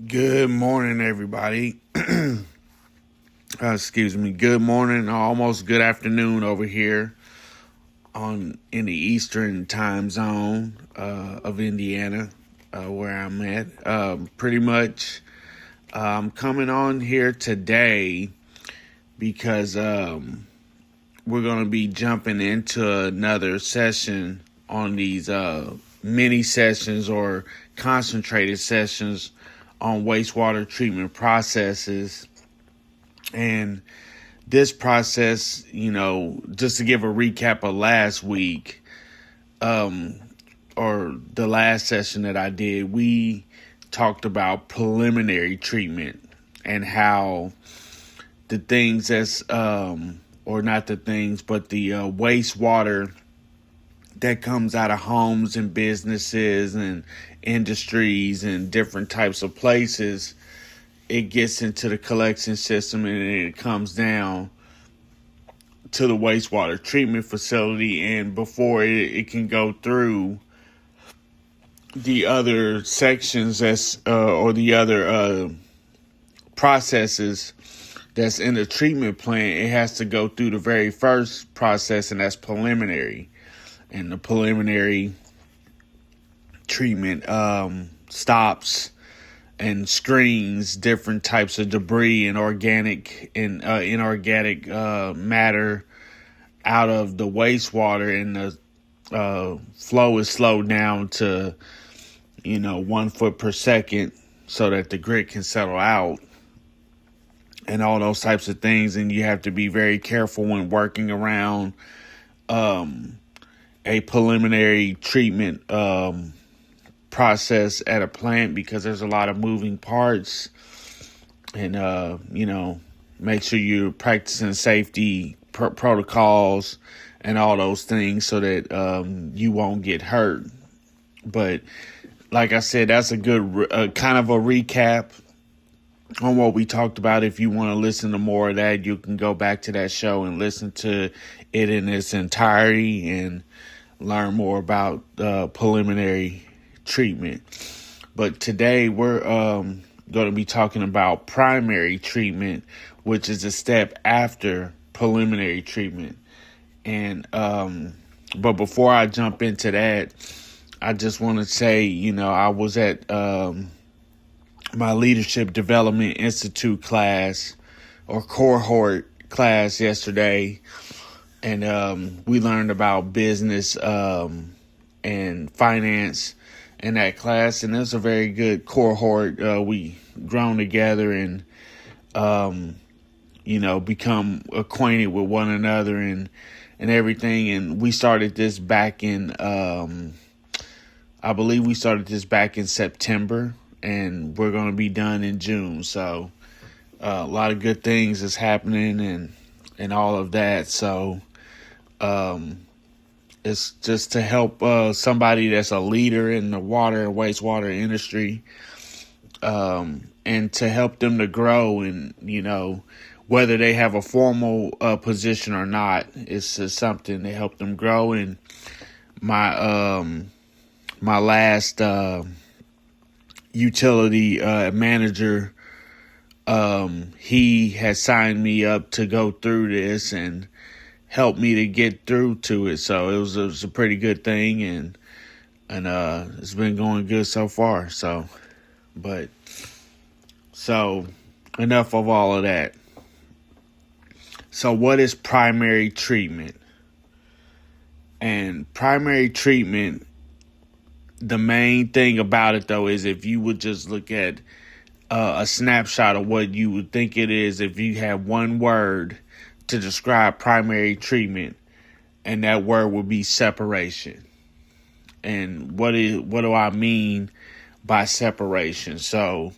Good morning, everybody. Excuse me. Good morning, almost good afternoon over here in the Eastern time zone of Indiana, where I'm at. Pretty much, I'm coming on here today because we're going to be jumping into another session on these mini sessions or concentrated sessions on wastewater treatment processes. And this process, just to give a recap of last week, or the last session that I did, we talked about preliminary treatment and how the things that's, or not the things, but the wastewater that comes out of homes and businesses and industries and different types of places, it gets into the collection system and it comes down to the wastewater treatment facility. And before it can go through the other sections or the other processes that's in the treatment plant, it has to go through the very first process, and that's preliminary. And the preliminary treatment stops and screens different types of debris and organic and inorganic matter out of the wastewater, and the flow is slowed down to 1 foot per second so that the grit can settle out and all those types of things. And you have to be very careful when working around a preliminary treatment process at a plant, because there's a lot of moving parts. And make sure you're practicing safety protocols and all those things so that you won't get hurt. But like I said, that's a good kind of a recap on what we talked about. If you want to listen to more of that, you can go back to that show and listen to it in its entirety and learn more about preliminary treatment. But today we're going to be talking about primary treatment, which is a step after preliminary treatment. And but before I jump into that, I just want to say, I was at my Leadership Development Institute class or cohort class yesterday. And we learned about business and finance in that class. And it was a very good cohort. We grown together and, become acquainted with one another and everything. And we started this back in, I believe we started this back in September. And we're going to be done in June. So a lot of good things is happening and all of that. So it's just to help somebody that's a leader in the water and wastewater industry, and to help them to grow. And, whether they have a formal position or not, it's just something to help them grow. And my last utility manager, he has signed me up to go through this and help me to get through to it. So it was a pretty good thing, and it's been going good so far. So enough of all of that. So what is primary treatment? And primary treatment, the main thing about it, though, is if you would just look at a snapshot of what you would think it is, if you have one word to describe primary treatment, and that word would be separation. And what do I mean by separation? So,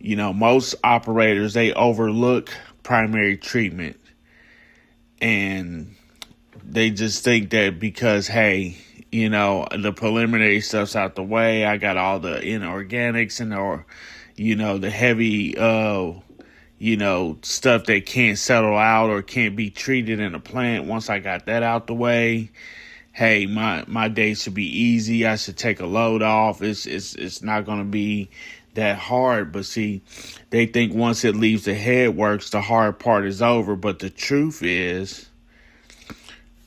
most operators, they overlook primary treatment, and they just think that because, hey, the preliminary stuff's out the way, I got all the inorganics and the heavy stuff that can't settle out or can't be treated in a plant. Once I got that out the way, hey, my day should be easy. I should take a load off. It's not going to be that hard. But see, they think once it leaves the head works, the hard part is over. But the truth is,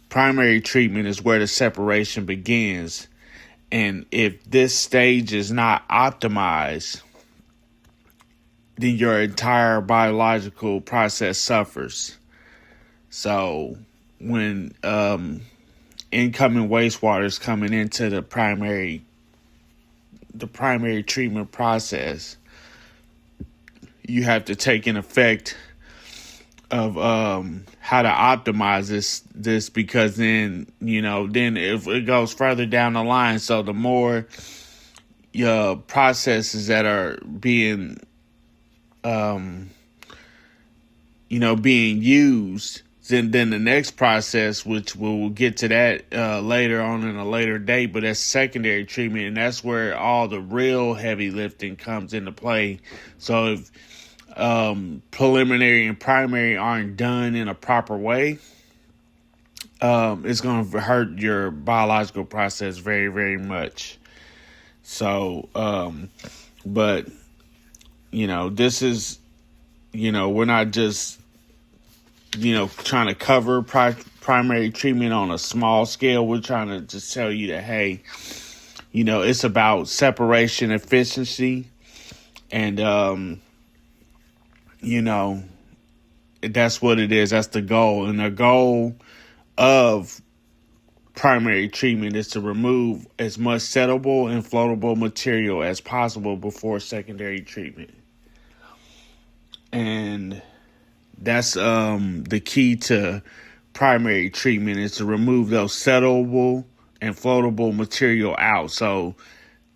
primary treatment is where the separation begins. And if this stage is not optimized, then your entire biological process suffers. So when incoming wastewater is coming into the primary treatment process, you have to take in effect of how to optimize this because then if it goes further down the line, so the more your processes that are being being used, then the next process, which we'll get to that later on in a later date, but that's secondary treatment, and that's where all the real heavy lifting comes into play. So if preliminary and primary aren't done in a proper way, it's going to hurt your biological process very, very much. So, but, this is, we're not just, trying to cover primary treatment on a small scale. We're trying to just tell you that, hey, it's about separation efficiency. And, that's what it is. That's the goal. And the goal of primary treatment is to remove as much settable and floatable material as possible before secondary treatment. And that's the key to primary treatment, is to remove those settable and floatable material out. So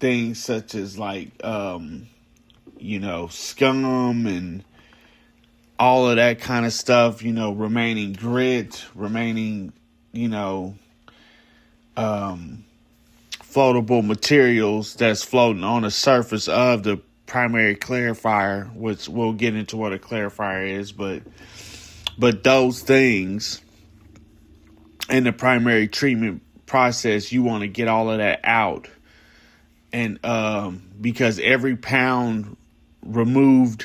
things such as like, scum and all of that kind of stuff, remaining grit, remaining, floatable materials that's floating on the surface of the primary clarifier, which we'll get into what a clarifier is, but those things in the primary treatment process, you want to get all of that out. And because every pound removed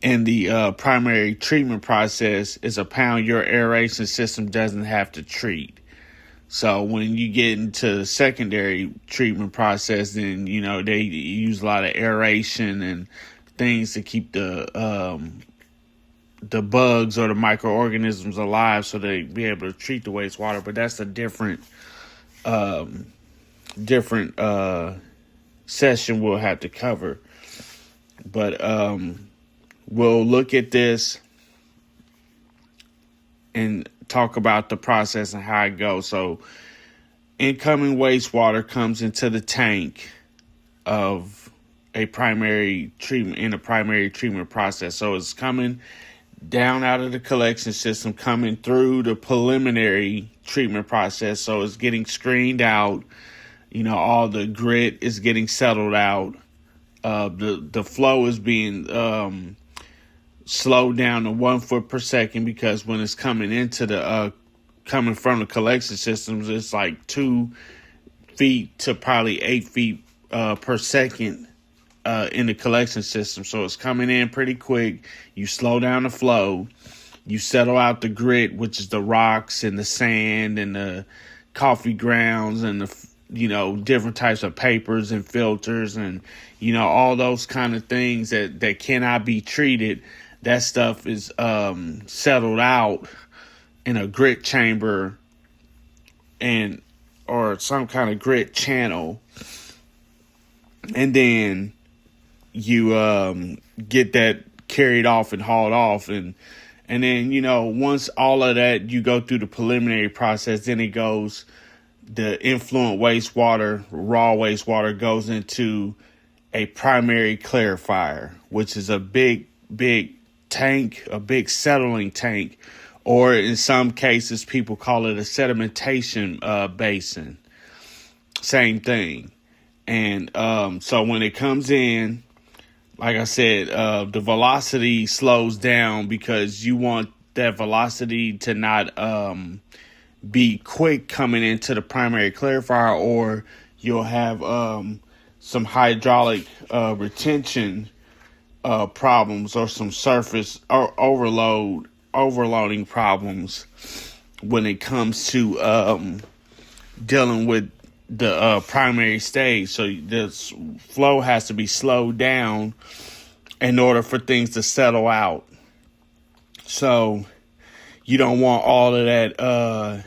in the primary treatment process is a pound your aeration system doesn't have to treat. So when you get into the secondary treatment process, then, they use a lot of aeration and things to keep the bugs or the microorganisms alive so they be able to treat the wastewater. But that's a different session we'll have to cover. But we'll look at this and talk about the process and how it goes. So incoming wastewater comes into the tank of a primary treatment in a primary treatment process. So it's coming down out of the collection system, coming through the preliminary treatment process. So it's getting screened out. All the grit is getting settled out. The flow is being slowed down to 1 foot per second, because when it's coming into the coming from the collection systems, it's like 2 feet to probably 8 feet per second in the collection system. So it's coming in pretty quick. You slow down the flow. You settle out the grit, which is the rocks and the sand and the coffee grounds and the different types of papers and filters and all those kind of things that cannot be treated. That stuff is settled out in a grit chamber or some kind of grit channel, and then you get that carried off and hauled off, and then once all of that, you go through the preliminary process. Then it goes, the influent wastewater, raw wastewater, goes into a primary clarifier, which is a big tank, a big settling tank, or in some cases people call it a sedimentation basin. Same thing. And so when it comes in, like I said, the velocity slows down because you want that velocity to not be quick coming into the primary clarifier, or you'll have some hydraulic retention problems, or some surface or overloading problems when it comes to dealing with the primary stage. So the flow has to be slowed down in order for things to settle out. So you don't want all of that.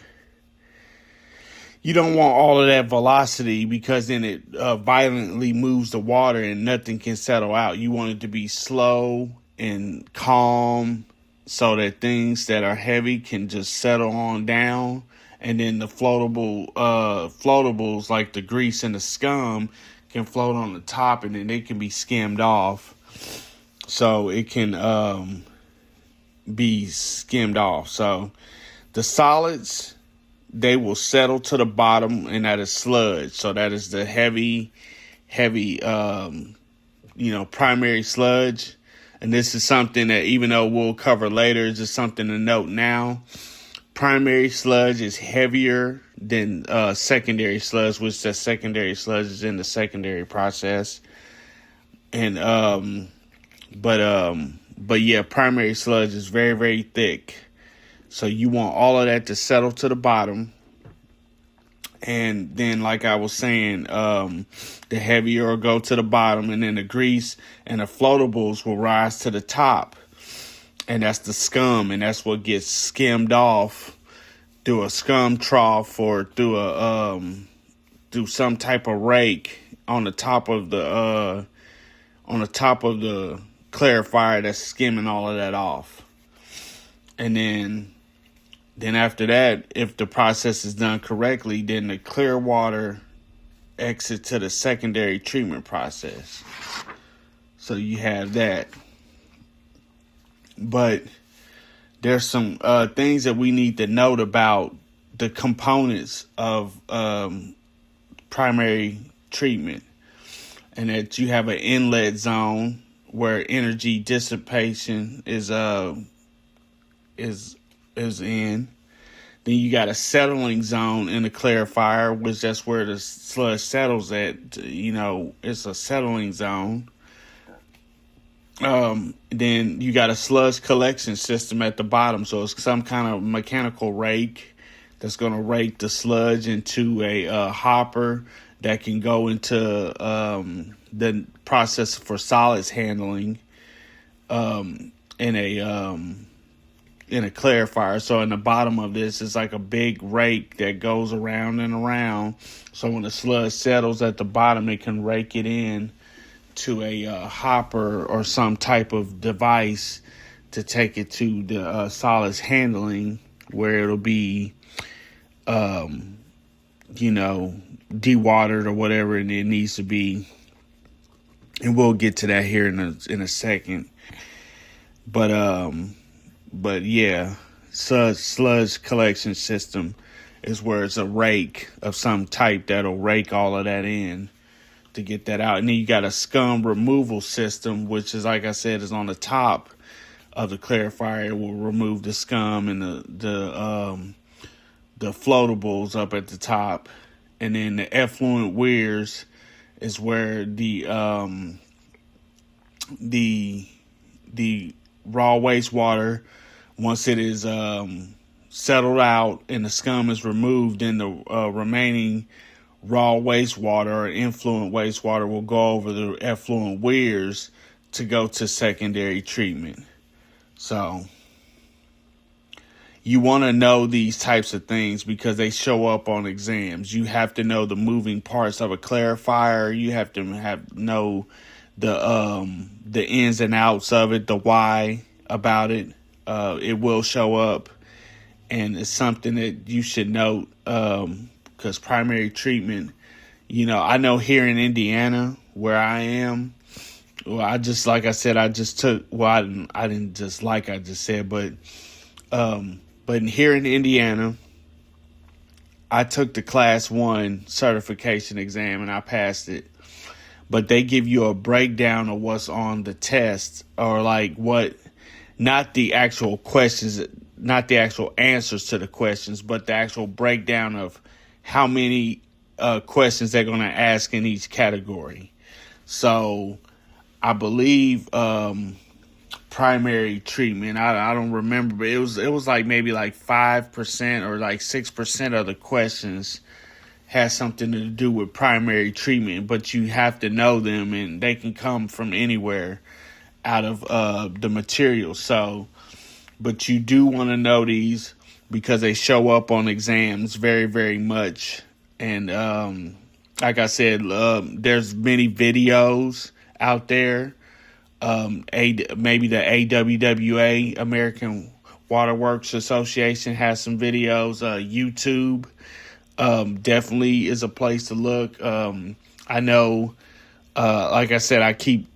You don't want all of that velocity, because then it violently moves the water and nothing can settle out. You want it to be slow and calm, so that things that are heavy can just settle on down. And then the floatables like the grease and the scum can float on the top, and then they can be skimmed off. So it can be skimmed off. So the solids, they will settle to the bottom, and that is sludge. So that is the heavy, primary sludge. And this is something that, even though we'll cover later, is just something to note now. Primary sludge is heavier than secondary sludge, which the secondary sludge is in the secondary process. And but yeah, primary sludge is very, very thick. So you want all of that to settle to the bottom. And then, like I was saying, the heavier will go to the bottom, and then the grease and the floatables will rise to the top. And that's the scum, and that's what gets skimmed off through a scum trough, or through some type of rake on the top of the clarifier that's skimming all of that off. And then after that, if the process is done correctly, then the clear water exits to the secondary treatment process. So you have that. But there's some things that we need to note about the components of primary treatment. And that you have an inlet zone where energy dissipation is in. Then you got a settling zone in the clarifier, which that's where the sludge settles at. It's a settling zone. Then you got a sludge collection system at the bottom. So it's some kind of mechanical rake that's going to rake the sludge into a hopper that can go into the process for solids handling in a clarifier. So in the bottom of this is like a big rake that goes around and around. So when the sludge settles at the bottom, it can rake it in to a hopper or some type of device to take it to the solids handling, where it'll be, dewatered or whatever it needs to be. And we'll get to that here in a second. But yeah, sludge collection system is where it's a rake of some type that'll rake all of that in to get that out. And then you got a scum removal system, which is, like I said, is on the top of the clarifier. It will remove the scum and the floatables up at the top. And then the effluent weirs is where the raw wastewater, once it is settled out and the scum is removed, then the remaining raw wastewater or influent wastewater will go over the effluent weirs to go to secondary treatment. So you want to know these types of things because they show up on exams. You have to know the moving parts of a clarifier. You have to know the ins and outs of it, the why about it. It will show up, and it's something that you should note because primary treatment, I know here in Indiana where I am, I just said, but here in Indiana, I took the class 1 certification exam and I passed it. But they give you a breakdown of what's on the test, or not the actual questions, not the actual answers to the questions, but the actual breakdown of how many questions they're going to ask in each category. So I believe primary treatment. I don't remember, but it was like maybe like 5% or like 6% of the questions has something to do with primary treatment, but you have to know them, and they can come from anywhere out of the material. So, but you do want to know these because they show up on exams very, very much. And like I said, there's many videos out there. Maybe the AWWA, American Waterworks Association, has some videos. YouTube definitely is a place to look. I know, like I said, I keep,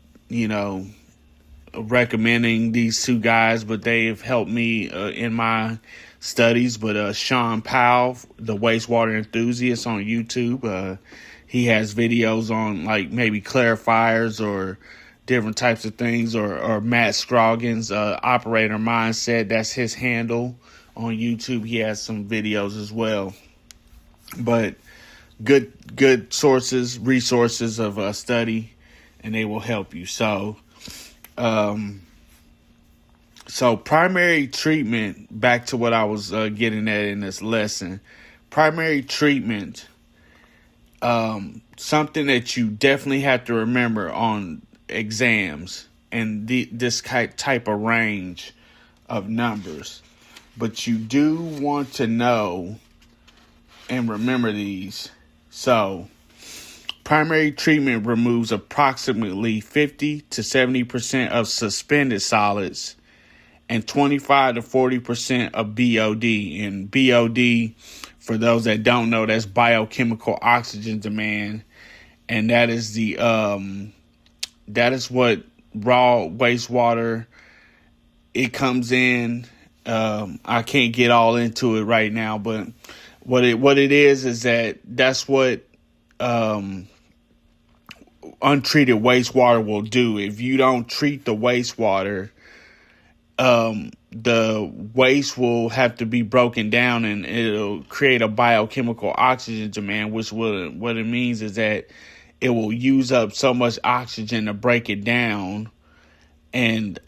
recommending these two guys, but they have helped me in my studies. But Sean Powell, the wastewater enthusiast on YouTube, he has videos on like maybe clarifiers or different types of things, or Matt Scroggins, operator mindset. That's his handle on YouTube. He has some videos as well. But good sources, resources of study, and they will help you. So primary treatment, back to what I was getting at in this lesson. Primary treatment, something that you definitely have to remember on exams and this type of range of numbers. But you do want to know and remember these. So, primary treatment removes approximately 50 to 70% of suspended solids and 25 to 40% of BOD. And BOD, for those that don't know, that's biochemical oxygen demand, and that is what raw wastewater, it comes in. I can't get all into it right now, but what it is that's what untreated wastewater will do. If you don't treat the wastewater, the waste will have to be broken down, and it'll create a biochemical oxygen demand, which what it means is that it will use up so much oxygen to break it down, and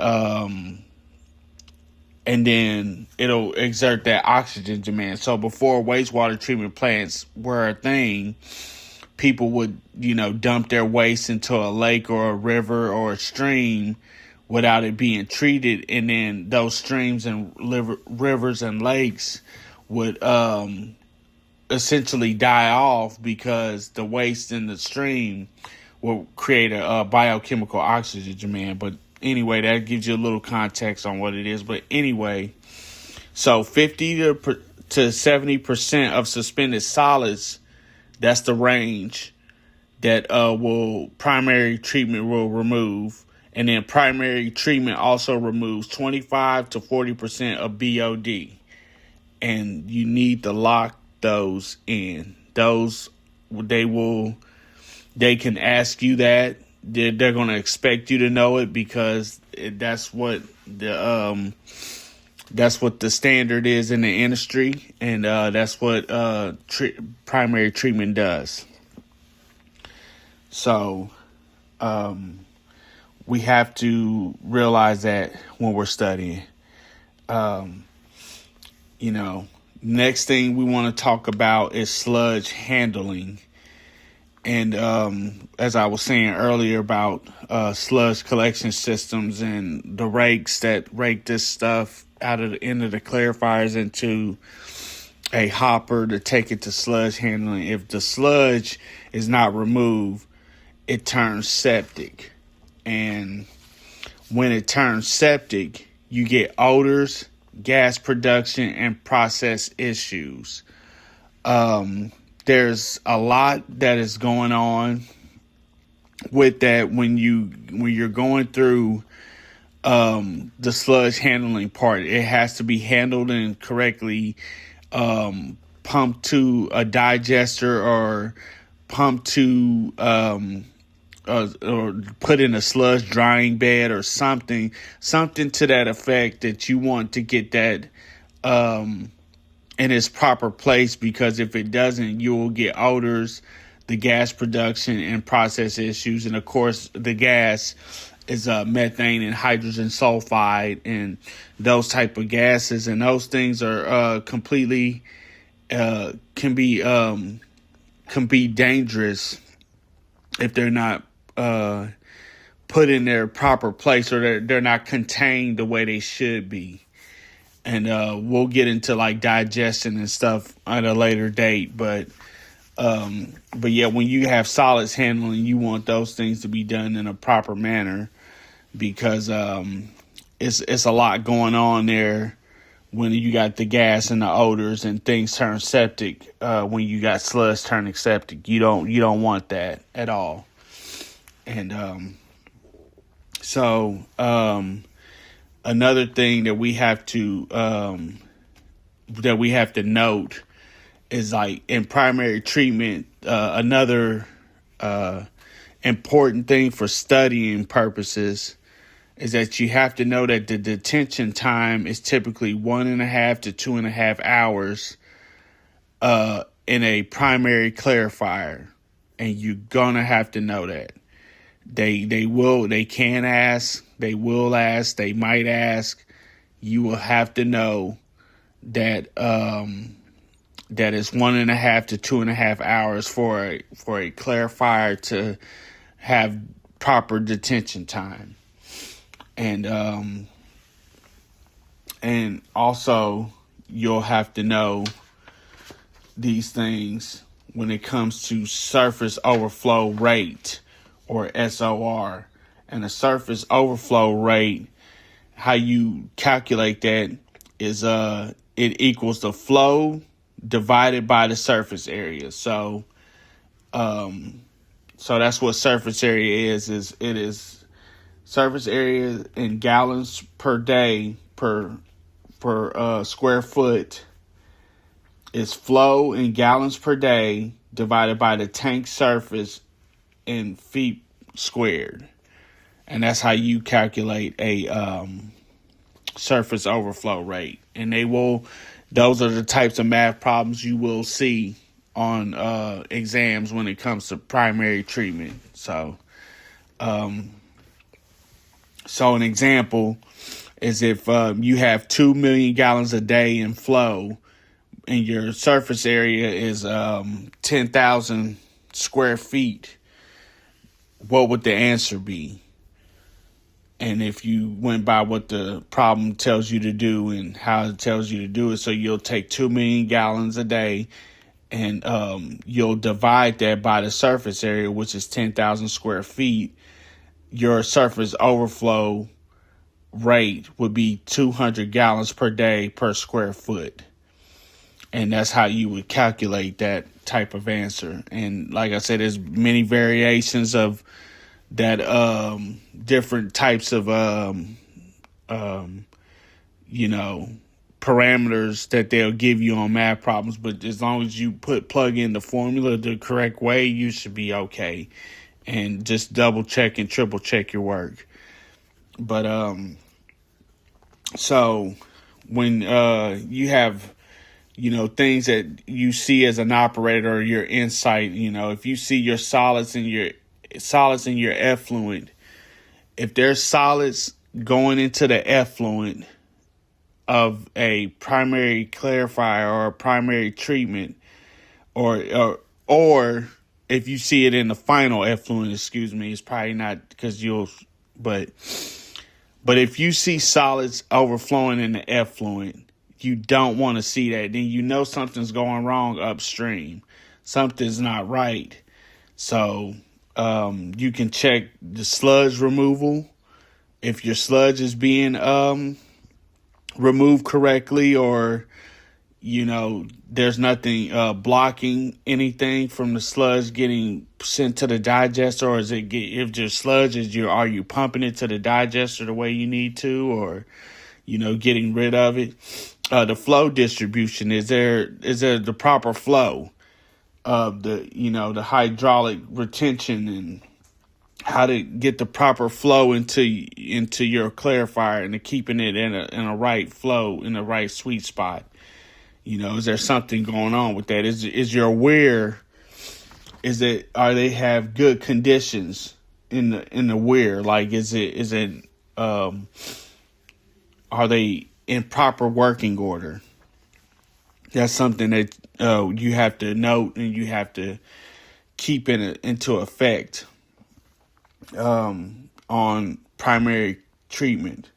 then it'll exert that oxygen demand. So before wastewater treatment plants were a thing, people would, dump their waste into a lake or a river or a stream without it being treated. And then those streams and rivers and lakes would essentially die off because the waste in the stream will create a biochemical oxygen demand. But anyway, that gives you a little context on what it is. But anyway, so 50 to 70% of suspended solids, that's the range that primary treatment will remove. And then primary treatment also removes 25 to 40% of BOD. And you need to lock those in. Those, they can ask you that. They're going to expect you to know it because that's what the standard is in the industry, and that's what primary treatment does. So we have to realize that when we're studying. Next thing we want to talk about is sludge handling. And as I was saying earlier about sludge collection systems and the rakes that rake this stuff out of the end of the clarifiers into a hopper to take it to sludge handling. If the sludge is not removed, it turns septic. And when it turns septic, you get odors, gas production, and process issues. There's a lot that is going on with that when you're going through the sludge handling part. It has to be handled and correctly pumped to a digester or pumped to or put in a sludge drying bed or something to that effect, that you want to get that in its proper place, because if it doesn't, you will get odors, the gas production and process issues. And of course, the gas is methane and hydrogen sulfide and those type of gases. And those things are completely can be dangerous if they're not put in their proper place, or they're not contained the way they should be. And we'll get into like digestion and stuff at a later date. But yeah, when you have solids handling, you want those things to be done in a proper manner, because it's a lot going on there when you got the gas and the odors and things turn septic. When you got sludge turning septic, you don't want that at all. And so another thing that we have to note is, like, in primary treatment, another important thing for studying purposes is that you have to know that the detention time is typically 1.5 to 2.5 hours in a primary clarifier, and you're gonna have to know that. They can ask, they will ask, they might ask. You will have to know that that it's 1.5 to 2.5 hours for a clarifier to have proper detention time. And also you'll have to know these things when it comes to surface overflow rate, or SOR. And the surface overflow rate, how you calculate that is it equals the flow divided by the surface area. So that's what surface area is it is surface area in gallons per day per square foot is flow in gallons per day divided by the tank surface in feet squared. And that's how you calculate a surface overflow rate. And those are the types of math problems you will see on exams when it comes to primary treatment. So an example is if you have 2 million gallons a day in flow and your surface area is 10,000 square feet, what would the answer be? And if you went by what the problem tells you to do and how it tells you to do it, so you'll take 2 million gallons a day and you'll divide that by the surface area, which is 10,000 square feet. Your surface overflow rate would be 200 gallons per day per square foot. And that's how you would calculate that type of answer. And like I said, there's many variations of that, different types of, parameters that they'll give you on math problems. But as long as you plug in the formula the correct way, you should be okay. And just double check and triple check your work. But so when you have things that you see as an operator, or your insight, if you see your solids and your effluent, if there's solids going into the effluent of a primary clarifier or a primary treatment, or if you see it in the final effluent, it's probably not, because but if you see solids overflowing in the effluent, you don't want to see that. Then something's going wrong upstream. Something's not right. So you can check the sludge removal. If your sludge is being removed correctly, or there's nothing blocking anything from the sludge getting sent to the digester, or if your sludge are you pumping it to the digester the way you need to, or getting rid of it. The flow distribution, is there the proper flow of the hydraulic retention, and how to get the proper flow into your clarifier and keeping it in a right flow, in the right sweet spot. Is there something going on with that? Is you're aware? Are they have good conditions in the weir? Like, are they in proper working order? That's something that you have to note and you have to keep into effect on primary treatment.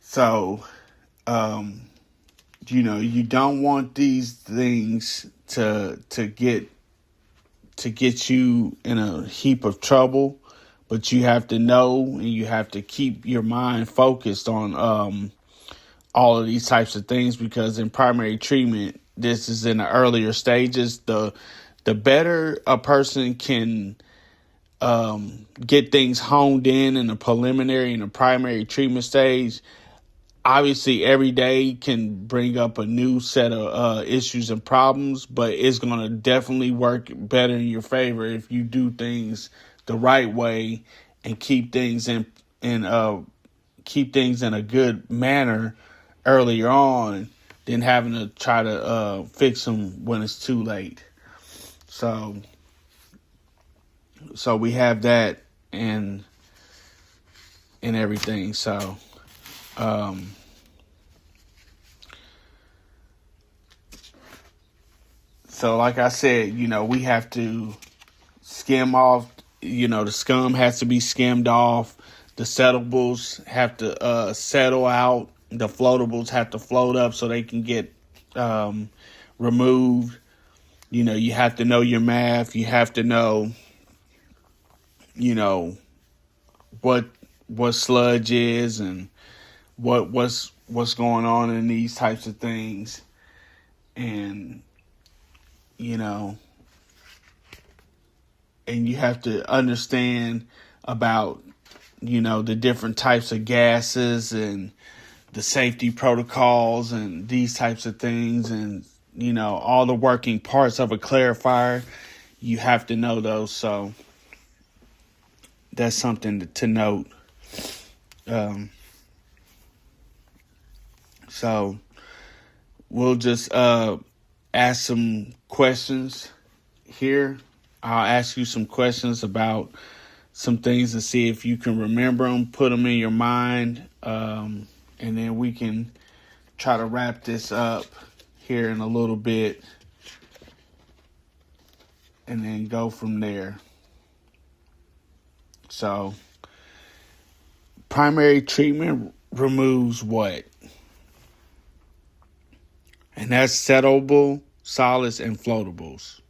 So, you don't want these things to get you in a heap of trouble, but you have to know and you have to keep your mind focused on all of these types of things, because in primary treatment, this is in the earlier stages. The better a person can get things honed in the preliminary and the primary treatment stage. Obviously, every day can bring up a new set of issues and problems, but it's going to definitely work better in your favor if you do things the right way and keep things in a good manner earlier on than having to try to fix them when it's too late. So we have that and everything. So like I said, we have to skim off, the scum has to be skimmed off. The settables have to settle out. The floatables have to float up so they can get removed. You have to know your math. You have to know, what sludge is and what's going on in these types of things. And, and you have to understand about, the different types of gases and the safety protocols and these types of things, and all the working parts of a clarifier. You have to know those, so that's something to note. So we'll just ask some questions here. I'll ask you some questions about some things to see if you can remember them, put them in your mind, and then we can try to wrap this up here in a little bit and then go from there. So, primary treatment removes what? And that's settleable, solids, and floatables.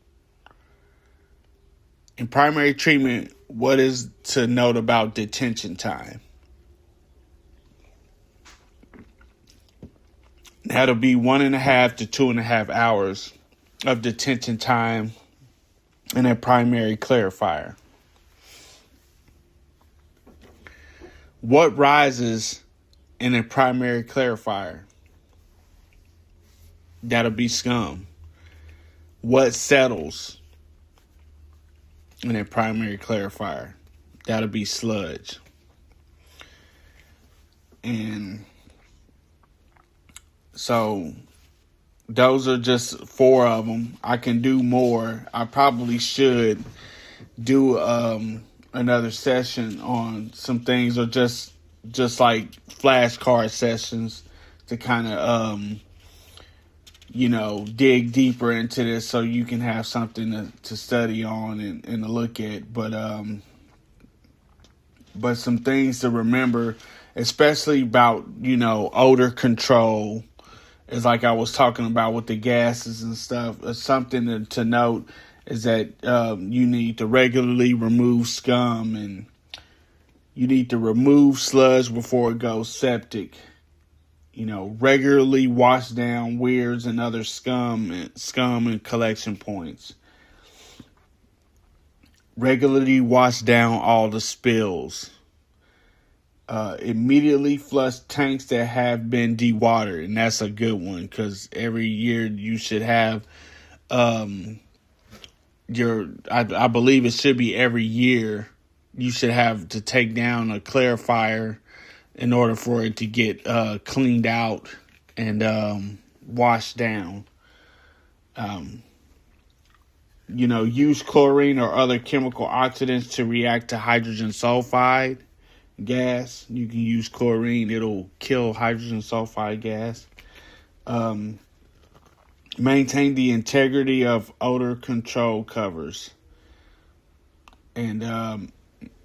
In primary treatment, what is to note about detention time? That'll be 1.5 to 2.5 hours of detention time in a primary clarifier. What rises in a primary clarifier? That'll be scum. What settles in a primary clarifier? That'll be sludge. And so those are just 4 of them. I can do more. I probably should do another session on some things, or just like flashcard sessions to kind of dig deeper into this, so you can have something to study on and to look at. But some things to remember, especially about odor control, is like I was talking about with the gases and stuff. Something to note is that you need to regularly remove scum, and you need to remove sludge before it goes septic. Regularly wash down weirs and other scum and collection points. Regularly wash down all the spills. Immediately flush tanks that have been dewatered, and that's a good one, because every year you should have I believe it should be every year you should have to take down a clarifier in order for it to get cleaned out and wash down. Use chlorine or other chemical oxidants to react to hydrogen sulfide gas. You can use chlorine, it'll kill hydrogen sulfide gas. Maintain the integrity of odor control covers. And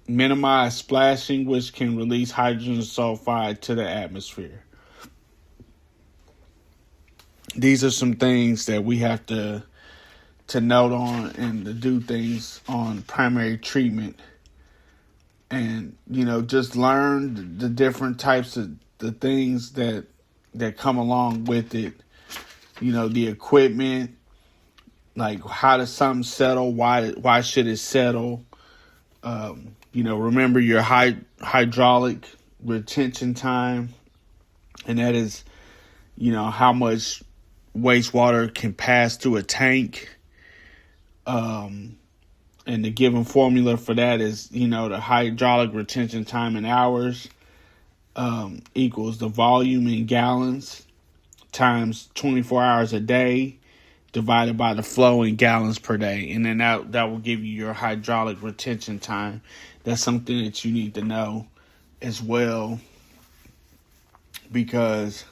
minimize splashing, which can release hydrogen sulfide to the atmosphere. These are some things that we have to note on and to do things on primary treatment. And, just learn the different types of the things that come along with it. The equipment, like how does something settle? Why should it settle? Remember your hydraulic retention time, and that is, how much wastewater can pass through a tank. And the given formula for that is, the hydraulic retention time in hours equals the volume in gallons times 24 hours a day divided by the flow in gallons per day. And then that will give you your hydraulic retention time. That's something that you need to know as well, because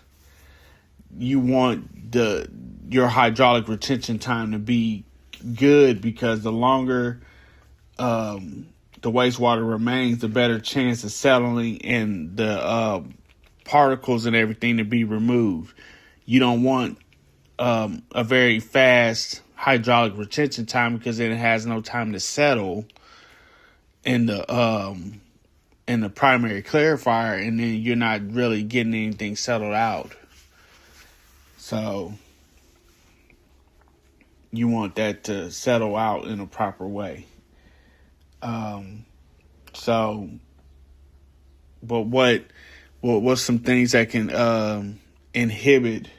you want your hydraulic retention time to be good, because the longer the wastewater remains, the better chance of settling and the particles and everything to be removed. You don't want a very fast hydraulic retention time, because then it has no time to settle in the primary clarifier, and then you're not really getting anything settled out. So you want that to settle out in a proper way. But what's some things that can inhibit,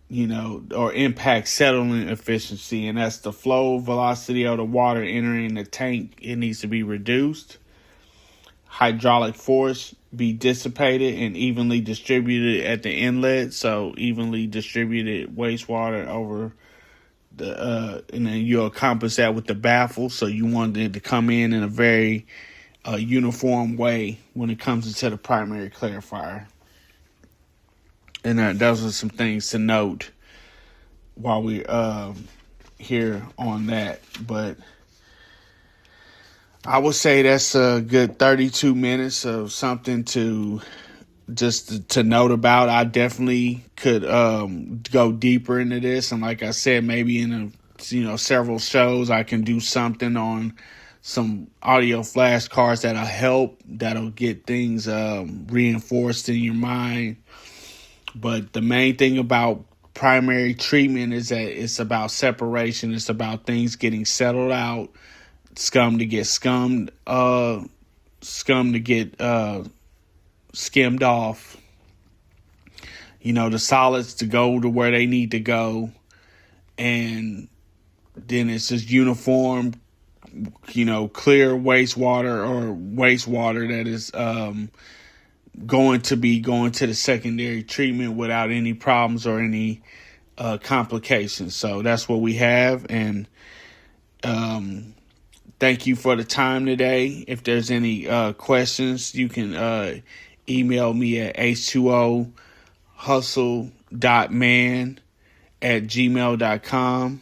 or impact settling efficiency? And that's the flow velocity of the water entering the tank. It needs to be reduced. Hydraulic force be dissipated and evenly distributed at the inlet. So evenly distributed wastewater over and then you'll accomplish that with the baffle. So you want it to come in a very uniform way when it comes into the primary clarifier. And those are some things to note while we're here on that. But I would say that's a good 32 minutes of something to note about. I definitely could go deeper into this, and like I said, maybe in several shows I can do something on some audio flashcards that'll get things reinforced in your mind. But the main thing about primary treatment is that it's about separation. It's about things getting settled out, scum to get scum to get skimmed off, the solids to go to where they need to go, and then it's just uniform, clear wastewater or wastewater that is going to the secondary treatment without any problems or any complications. So that's what we have, and thank you for the time today. If there's any questions, you can email me at h2ohustle.man@gmail.com.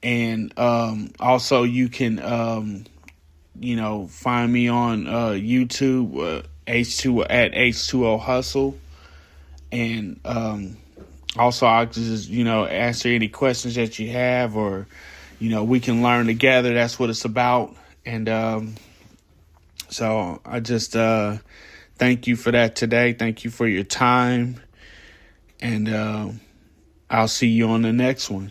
And also you can, find me on YouTube, H2O Hustle. And also I'll just, answer any questions that you have, or, we can learn together. That's what it's about. And so I just thank you for that today. Thank you for your time. And I'll see you on the next one.